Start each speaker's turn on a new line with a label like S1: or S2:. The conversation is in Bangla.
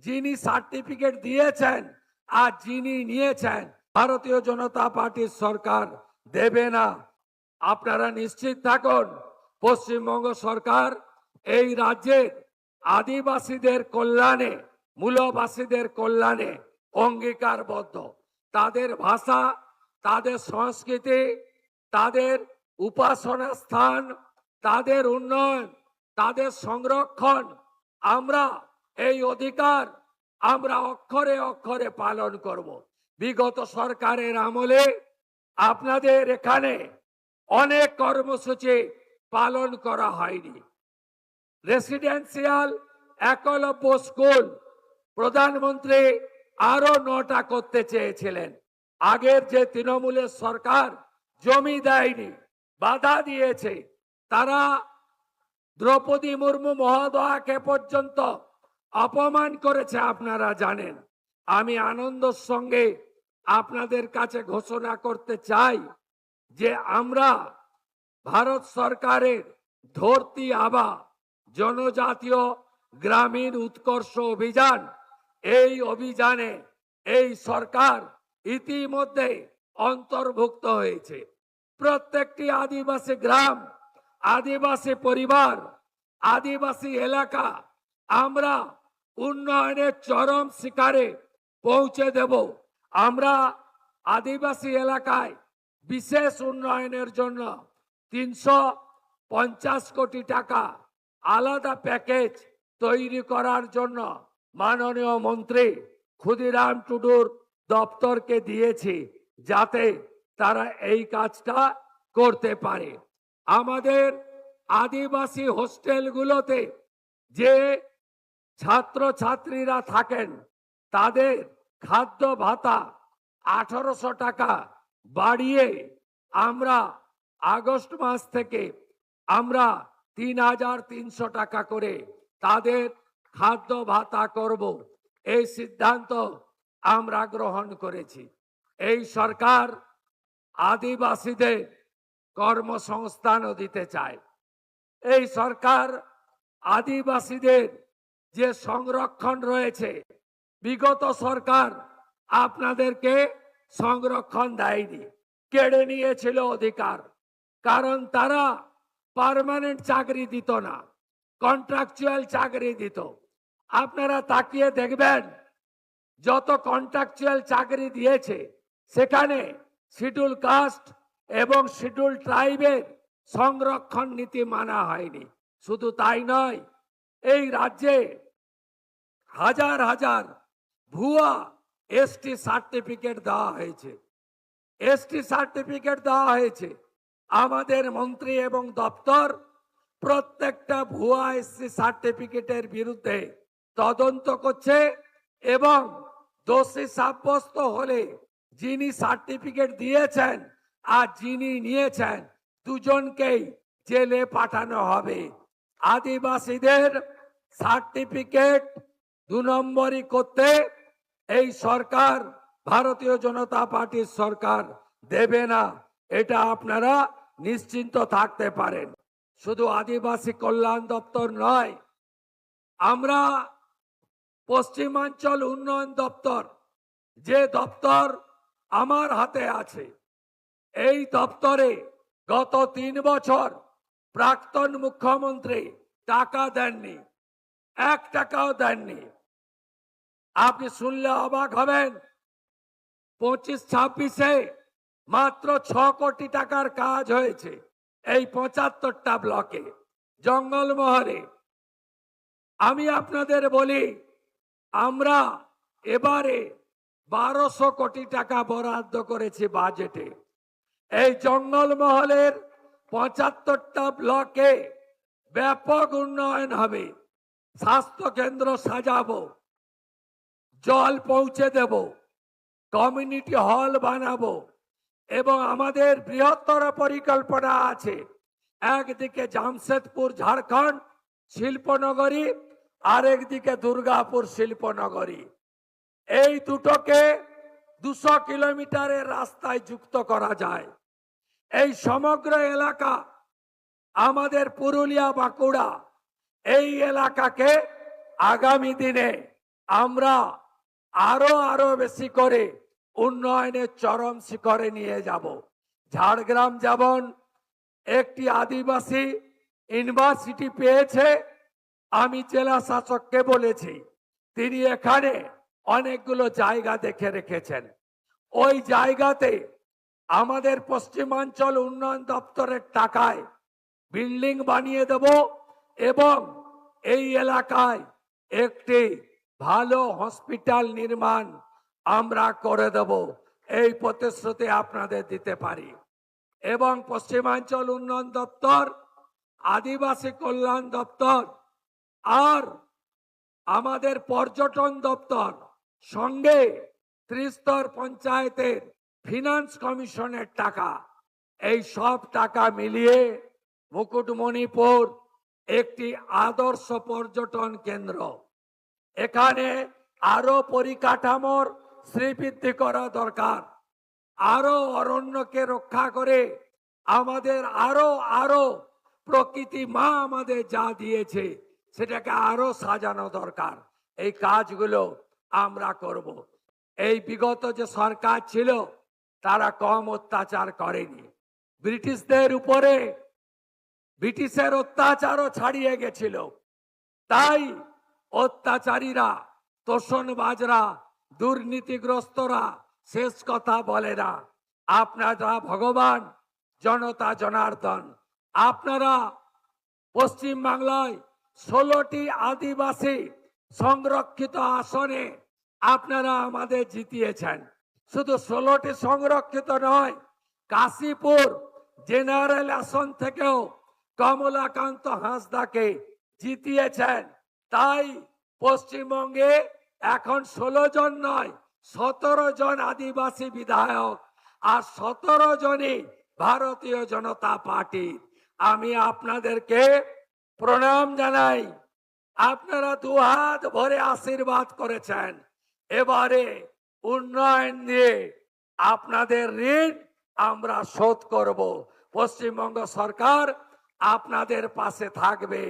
S1: যিনি সার্টিফিকেট দিয়েছেন আর যিনি নিয়েছেন ভারতীয় জনতা পার্টির সরকার দেবে না। আপনারা নিশ্চিত থাকুন, পশ্চিমবঙ্গ সরকার এই রাজ্যের আদিবাসীদের কল্যাণে, মূলবাসীদের কল্যাণে অঙ্গীকারবদ্ধ। তাদের ভাষা, তাদের সংস্কৃতি, তাদের উপাসনা স্থান, তাদের উন্নয়ন, তাদের সংরক্ষণ, আমরা এই অধিকার আমরা অক্ষরে অক্ষরে পালন করব। বিগত সরকারের আমলে আপনাদের এখানে অনেক কর্মসূচি পালন করা হয়নি। রেসিডেন্সিয়াল একলব্য স্কুল প্রধানমন্ত্রী আরো 9টা করতে চেয়েছিলেন। আগের যে তৃণমূলের সরকার জমি দেয়নি, বাধা দিয়েছে। তারা দ্রৌপদী মুর্মু মহোদয়াকে পর্যন্ত অপমান করেছে, আপনারা জানেন। আমি আনন্দের সঙ্গে আপনাদের কাছে ঘোষণা করতে চাই যে আমরা ভারত সরকারের ধরতি আবা জনজাতীয় গ্রামীণ উৎকর্ষ অভিযান, এই অভিযানে এই সরকার ইতিমধ্যে অন্তর্ভুক্ত হয়েছে। প্রত্যেকটি আদিবাসী গ্রাম, আদিবাসী পরিবার, আদিবাসী এলাকা আমরা উন্নয়নের চরম শিখরে পৌঁছে দেব। আমরা আদিবাসী এলাকায় বিশেষ উন্নয়নের জন্য 350 কোটি টাকা আলাদা প্যাকেজ তৈরি করার জন্য মাননীয় মন্ত্রী ক্ষুদিরাম টুডুর দপ্তরকে দিয়েছি, যাতে তারা এই কাজটা করতে পারে। আমাদের আদিবাসী হোস্টেলগুলোতে যে ছাত্রছাত্রীরা থাকেন তাদের খাদ্য ভাতা 1800 টাকা বাড়িয়ে আমরা আগস্ট মাস থেকে আমরা 3300 টাকা করে তাদের খাদ্য ভাতা করব। এই সিদ্ধান্ত আমরা গ্রহণ করেছি। এই সরকার আদিবাসীদের কর্মসংস্থানও দিতে চায়। এই সরকার আদিবাসীদের যে সংরক্ষণ রয়েছে, বিগত সরকার আপনাদেরকে সংরক্ষণ দেয়নি, কেড়ে নিয়েছিল অধিকার। কারণ তারা পার্মানেন্ট চাকরি দিত না, কন্ট্রাকচুয়াল চাকরি দিত। আপনারা তাকিয়ে দেখবেন, যত কন্ট্রাকচুয়াল চাকরি দিয়েছে সেখানে শিডিউল কাস্ট এবং শিডিউল ট্রাইবের সংরক্ষণ নীতি মানা হয়নি। শুধু তাই নয়, এই রাজ্যে হাজার হাজার ভুয়া এসটি সার্টিফিকেট দেওয়া হয়েছে। এসটি সার্টিফিকেট দেওয়া হয়েছে। আমাদের মন্ত্রী এবং দপ্তর প্রত্যেকটা ভুয়া এসটি সার্টিফিকেটের বিরুদ্ধে তদন্ত করছে এবং দোষী সাব্যস্ত হলে যিনি সার্টিফিকেট দিয়েছেন আর যিনি নিয়েছেন দুজনকেই জেলে পাঠানো হবে। আদিবাসীদের সার্টিফিকেট 2 নম্বরই করতে এই সরকার, ভারতীয় জনতা পার্টির সরকার দেবে না। এটা আপনারা নিশ্চিন্ত থাকতে পারেন। শুধু আদিবাসী কল্যাণ দপ্তর নয়, আমরা পশ্চিমাঞ্চল উন্নয়ন দপ্তর, যে দপ্তর আমার হাতে আছে, এই দপ্তরে গত 3 বছর প্রাক্তন মুখ্যমন্ত্রী টাকা দেননি, 1 টাকাও দেননি। আপনি শুনলে অবাক হবেন, 25-26-এ মাত্র 6 কোটি টাকার কাজ হয়েছে এই 75টা ব্লকে, জঙ্গলমহলে। আমি আপনাদের বলি, আমরা এবারে 1200 কোটি টাকা বরাদ্দ করেছি বাজেটে। এই জঙ্গলমহলের 75টা ব্লকে ব্যাপক উন্নয়ন হবে। স্বাস্থ্য কেন্দ্র সাজাবো, জল পৌঁছে দেব, কমিউনিটি হল বানাবো এবং আমাদের বৃহত্তর পরিকল্পনা আছে। একদিকে জামশেদপুর ঝাড়খণ্ড শিল্পনগরী, আরেকদিকে দুর্গাপুর শিল্পনগরী। এই দুটোকে 200 কিলোমিটারের রাস্তায় যুক্ত করা যায়। এই সমগ্র এলাকা আমাদের পুরুলিয়া বাঁকুড়া, এই এলাকাকে আগামী দিনে আমরা আরো আরো বেশি করে উন্নয়নের চরম শিখরে নিয়ে যাব। ঝাড়গ্রাম যেমন একটি আদিবাসী ইউনিভার্সিটি পেয়েছে, আমি জেলা শাসককে বলেছি, তিনি এখানে অনেকগুলো জায়গা দেখে রেখেছেন। ওই জায়গাতে আমাদের পশ্চিমাঞ্চল উন্নয়ন দপ্তরের টাকায় বিল্ডিং বানিয়ে দেব এবং এই এলাকায় একটি ভালো হসপিটাল নির্মাণ আমরা করে দেব, এই প্রতিশ্রুতি আপনাদের দিতে পারি। এবং পশ্চিমাঞ্চল উন্নয়ন দপ্তর, আদিবাসী কল্যাণ দপ্তর আর আমাদের পর্যটন দপ্তর সঙ্গে ত্রিস্তর পঞ্চায়েতের ফিনান্স কমিশনের টাকা, এই সব টাকা মিলিয়ে মুকুটমণিপুর একটি আদর্শ পর্যটন কেন্দ্র। এখানে আরো পরিকাঠামোর শ্রীবৃদ্ধি করা দরকার। আরো অরণ্যকে রক্ষা করে আমাদের আরো প্রকৃতি মা আমাদের যা দিয়েছে সেটাকে আরো সাজানো দরকার। এই কাজগুলো আমরা করব। এই বিগত যে সরকার ছিল তারা কম অত্যাচার করেনি। ব্রিটিশদের উপরে ব্রিটিশের অত্যাচারও ছাড়িয়ে গেছিল। তাই অত্যাচারীরা, তোষণবাজরা, দুর্নীতিগ্রস্তরা শেষ কথা বলে না। আপনারা ভগবান, জনতা জনার্দন। আপনারা পশ্চিম বাংলায় 16টি আদিবাসী সংরক্ষিত আসনে আপনারা আমাদের জিতিয়েছেন। শুধু 16টি সংরক্ষিত নয়, কাশীপুর জেনারেল আসন থেকেও কমলাকান্ত হাঁসদাকে জিতিয়েছেন। তাই পশ্চিমবঙ্গে এখন 16 জন নয়, 17 জন আদিবাসী বিধায়ক আর 17 জনই ভারতীয় জনতা পার্টি। আমি আপনাদেরকে প্রণাম জানাই। আপনারা দুহাত ভরে আশীর্বাদ করেছেন। এবারে উন্নয়ন দিয়ে আপনাদের ঋণ আমরা শোধ করব। পশ্চিমবঙ্গ সরকার আপনাদের পাশে থাকবে।